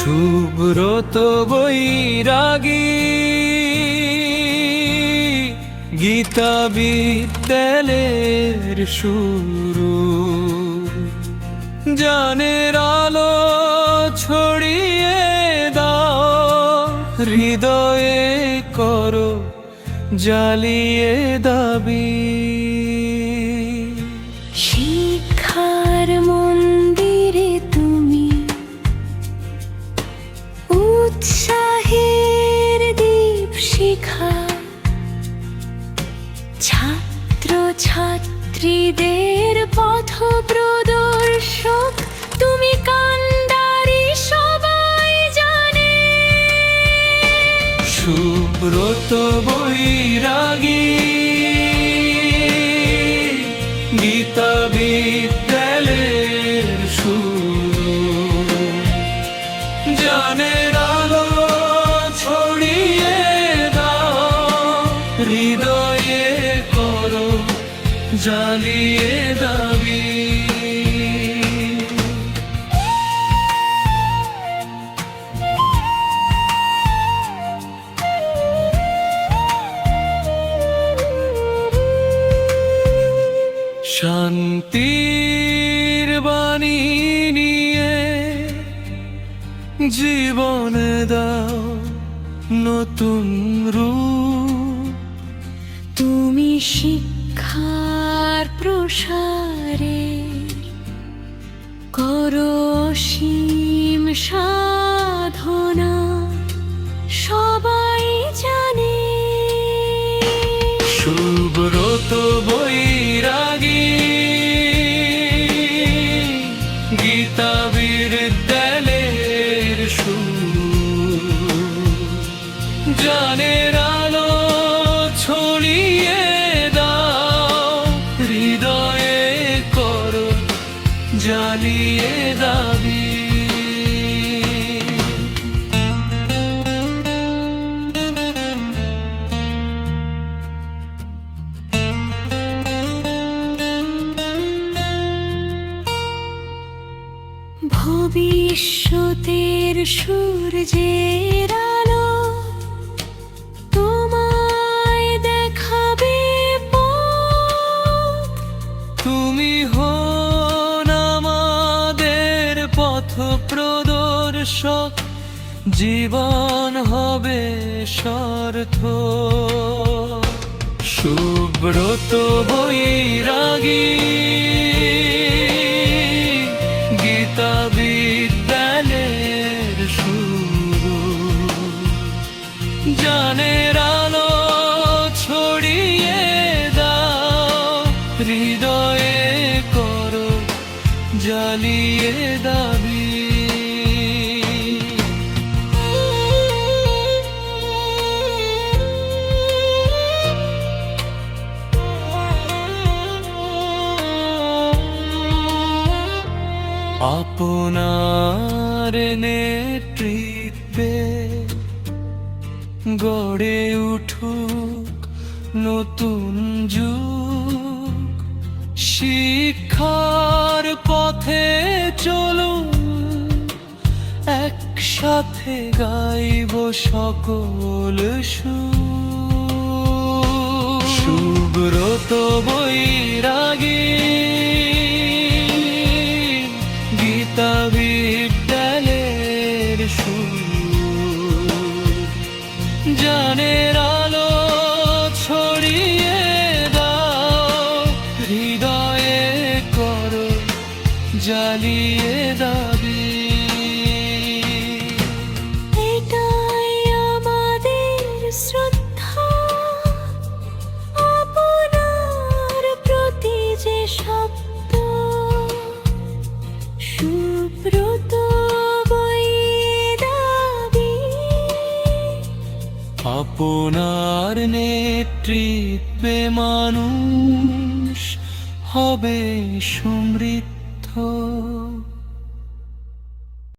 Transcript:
সুব্রত বৈরাগী গীতা বিদ্যালয়ের শুরু, জানের আলো ছড়িয়ে দাও, হৃদয়ে করো জ্বালিয়ে দাবি। শিক্ষার মন্দিরে তুমি উৎসাহের দীপ শিখা, ছাত্র ছাত্রীদের পথ প্রদর্শক তুমি, কান্ডারি সবাই জানে। সুব্রত বৈরাগী গীতা বিদ্যালয়ের শুরু, জানের আলো ছড়িয়ে দাও, হৃদয়ে করো জ্বালিয়ে দাবি। শান্তির বাণী নিয়ে জীবনে দাও নতুন রূপ, তুমি শিক্ষার প্রসারে করো অসীম সাধনা, সবাই জানে। সুব্রত বৈরাগী গীতা বিদ্যালয়ের শুরু, জানের আলো ছড়িয়ে দাও, হৃদয়ে করো জ্বালিয়ে দাবি। ভবিষ্যতের সূর্যের আলো তোমায় দেখাবে পথ, তুমি হন আমাদের পথ প্রদর্শক, জীবন হবে সার্থক। সুব্রত বৈরাগী গীতা বিদ্যালয়ের শুরু, জানের আলো ছড়িয়ে দাও, হৃদয়ে করো জ্বালিয়ে দাবি। আপনার নেতৃত্বে গড়ে উঠুক নতুন যুগ, শিক্ষার পথে চলুন, একসাথে গাইব সকল সুর। সুব্রত বৈরাগী গীতা বিদ্যালয়ের শুরু, জানের আলো ছড়িয়ে দাও, হৃদয়ে করো জ্বালিয়ে দাবি। এটাই আমাদের শ্রদ্ধা, আপনার প্রতি যে শব্দ। সুব্রত বৈরাগী আপনার নেতৃত্বে মানুষ হবে সমৃদ্ধ।